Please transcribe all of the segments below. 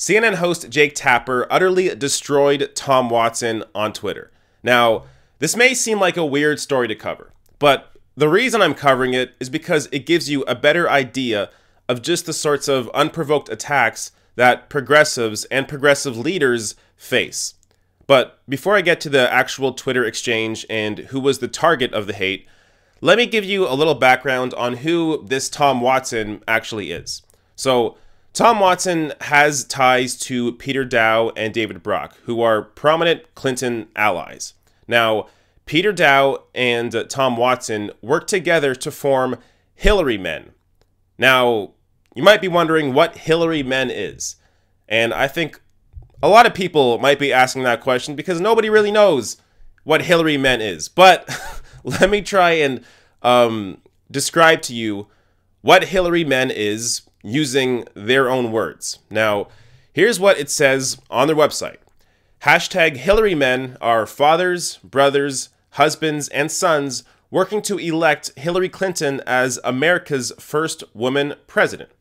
CNN host Jake Tapper utterly destroyed Tom Watson on Twitter. Now, this may seem like a weird story to cover, but the reason I'm covering it is because it gives you a better idea of just the sorts of unprovoked attacks that progressives and progressive leaders face. But before I get to the actual Twitter exchange and who was the target of the hate, let me give you a little background on who this Tom Watson actually is. So, Tom Watson has ties to Peter Dow and David Brock, who are prominent Clinton allies. Now, Peter Dow and Tom Watson worked together to form Hillary Men. Now, you might be wondering what Hillary Men is. And I think a lot of people might be asking that question because nobody really knows what Hillary Men is. But let me try and describe to you what Hillary Men is using their own words. Now, here's what it says on their website. Hashtag Hillary Men are fathers, brothers, husbands, and sons working to elect Hillary Clinton as America's first woman president.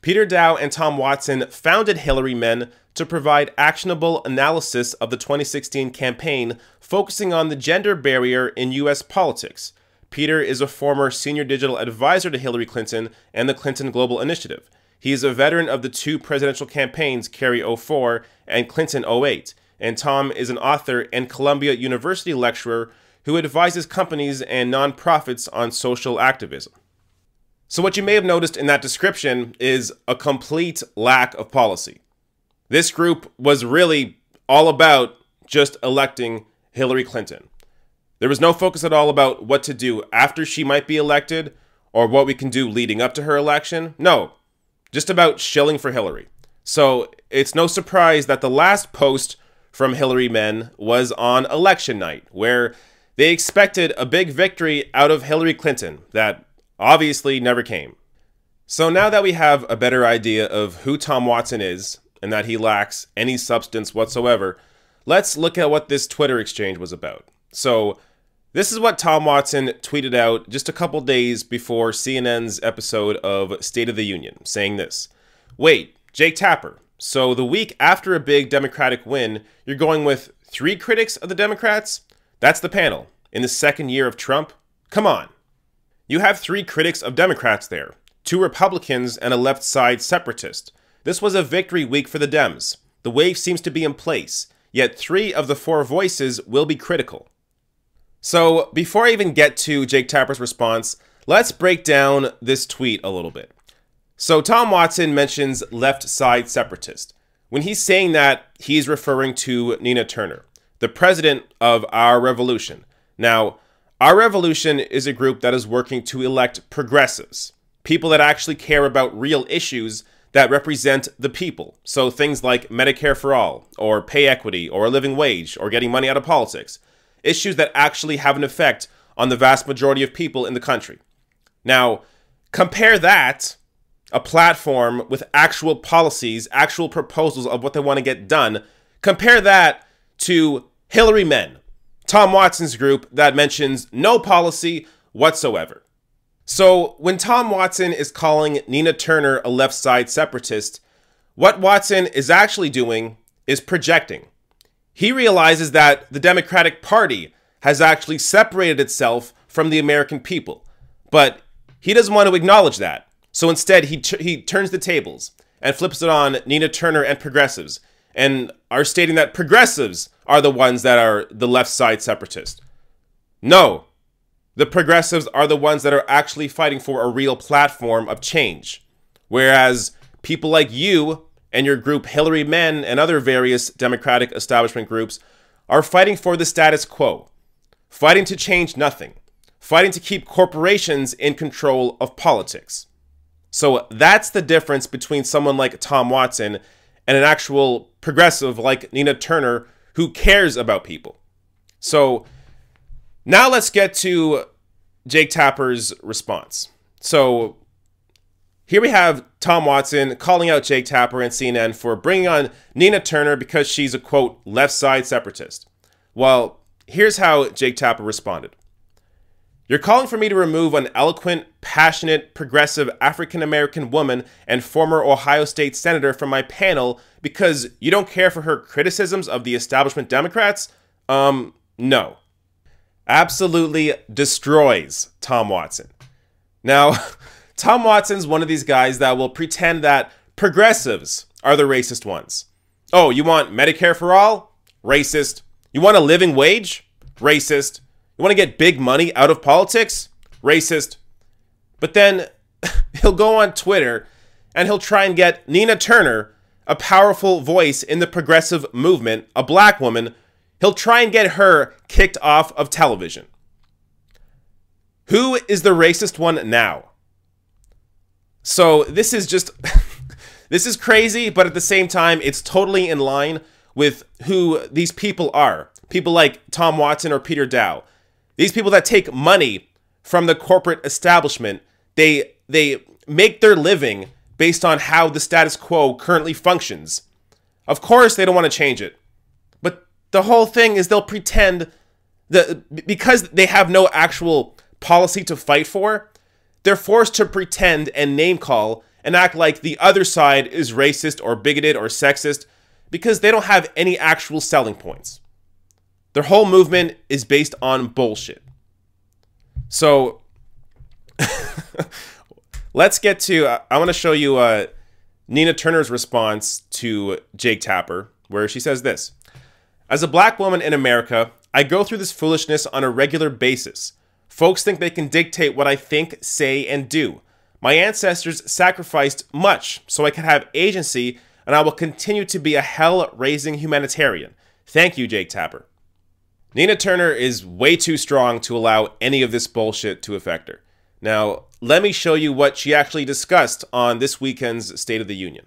Peter Dow and Tom Watson founded Hillary Men to provide actionable analysis of the 2016 campaign, focusing on the gender barrier in U.S. politics. Peter is a former senior digital advisor to Hillary Clinton and the Clinton Global Initiative. He is a veteran of the two presidential campaigns, Kerry 04 and Clinton 08. And Tom is an author and Columbia University lecturer who advises companies and nonprofits on social activism. So what you may have noticed in that description is a complete lack of policy. This group was really all about just electing Hillary Clinton. There was no focus at all about what to do after she might be elected or what we can do leading up to her election. No, just about shilling for Hillary. So it's no surprise that the last post from Hillary Men was on election night, where they expected a big victory out of Hillary Clinton that obviously never came. So now that we have a better idea of who Tom Watson is and that he lacks any substance whatsoever, let's look at what this Twitter exchange was about. So this is what Tom Watson tweeted out just a couple days before CNN's episode of State of the Union, saying this. Wait, Jake Tapper, so the week after a big Democratic win, you're going with 3 critics of the Democrats? That's the panel. In the second year of Trump? Come on. You have 3 critics of Democrats there, 2 Republicans and a left side separatist. This was a victory week for the Dems. The wave seems to be in place, yet 3 of the 4 voices will be critical. So before I even get to Jake Tapper's response, let's break down this tweet a little bit. So Tom Watson mentions left side separatist. When he's saying that, he's referring to Nina Turner, the president of Our Revolution. Now, Our Revolution is a group that is working to elect progressives, people that actually care about real issues that represent the people. So things like Medicare for all, or pay equity, or a living wage, or getting money out of politics. Issues that actually have an effect on the vast majority of people in the country. Now, compare that, a platform with actual policies, actual proposals of what they want to get done, compare that to Hillary Men, Tom Watson's group that mentions no policy whatsoever. So when Tom Watson is calling Nina Turner a left side separatist, what Watson is actually doing is projecting. He realizes that the Democratic Party has actually separated itself from the American people, but he doesn't want to acknowledge that. So instead, he turns the tables and flips it on Nina Turner and progressives, and are stating that progressives are the ones that are the left side separatists. No, the progressives are the ones that are actually fighting for a real platform of change, whereas people like you and your group Hillary Men and other various Democratic establishment groups are fighting for the status quo, fighting to change nothing, fighting to keep corporations in control of politics. So that's the difference between someone like Tom Watson and an actual progressive like Nina Turner who cares about people. So now let's get to Jake Tapper's response. So here we have Tom Watson calling out Jake Tapper and CNN for bringing on Nina Turner because she's a, quote, left side separatist. Well, here's how Jake Tapper responded. You're calling for me to remove an eloquent, passionate, progressive African-American woman and former Ohio State Senator from my panel because you don't care for her criticisms of the establishment Democrats? No. Absolutely destroys Tom Watson. Now, Tom Watson's one of these guys that will pretend that progressives are the racist ones. Oh, you want Medicare for all? Racist. You want a living wage? Racist. You want to get big money out of politics? Racist. But then he'll go on Twitter and he'll try and get Nina Turner, a powerful voice in the progressive movement, a black woman, he'll try and get her kicked off of television. Who is the racist one now? So this is just, this is crazy, but at the same time, it's totally in line with who these people are. People like Tom Watson or Peter Dow. These people that take money from the corporate establishment, they make their living based on how the status quo currently functions. Of course, they don't want to change it. But the whole thing is they'll pretend that because they have no actual policy to fight for, they're forced to pretend and name call and act like the other side is racist or bigoted or sexist because they don't have any actual selling points. Their whole movement is based on bullshit. So let's get to, I want to show you Nina Turner's response to Jake Tapper, where she says this. As a black woman in America, I go through this foolishness on a regular basis. Folks think they can dictate what I think, say, and do. My ancestors sacrificed much so I could have agency, and I will continue to be a hell-raising humanitarian. Thank you, Jake Tapper. Nina Turner is way too strong to allow any of this bullshit to affect her. Now, let me show you what she actually discussed on this weekend's State of the Union.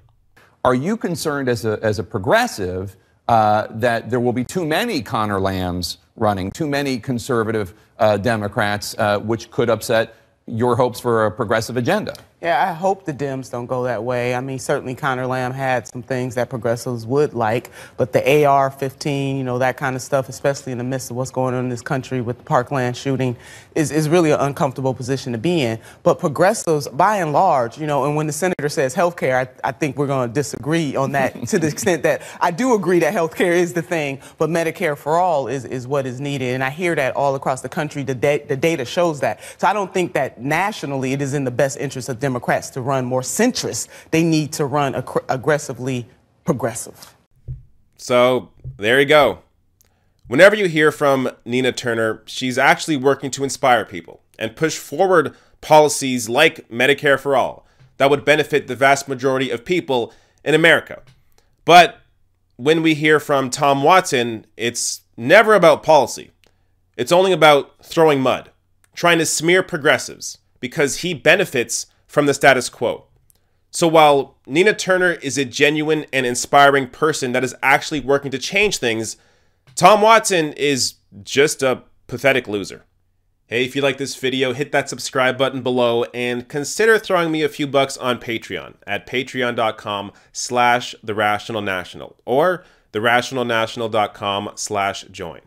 Are you concerned as a progressive that there will be too many Connor Lambs running, too many conservative Democrats, which could upset your hopes for a progressive agenda? Yeah, I hope the Dems don't go that way. I mean, certainly Connor Lamb had some things that progressives would like, but the AR-15, you know, that kind of stuff, especially in the midst of what's going on in this country with the Parkland shooting, is really an uncomfortable position to be in. But progressives, by and large, you know, and when the senator says health care, I think we're going to disagree on that to the extent that I do agree that health care is the thing, but Medicare for all is what is needed. And I hear that all across the country. The data shows that. So I don't think that nationally it is in the best interest of Democrats to run more centrist. They need to run aggressively progressive. So there you go. Whenever you hear from Nina Turner, she's actually working to inspire people and push forward policies like Medicare for all that would benefit the vast majority of people in America. But when we hear from Tom Watson, it's never about policy. It's only about throwing mud, trying to smear progressives because he benefits from the status quo. So while Nina Turner is a genuine and inspiring person that is actually working to change things, Tom Watson is just a pathetic loser. Hey, if you like this video, hit that subscribe button below and consider throwing me a few bucks on Patreon at patreon.com/therationalnational or therationalnational.com/join.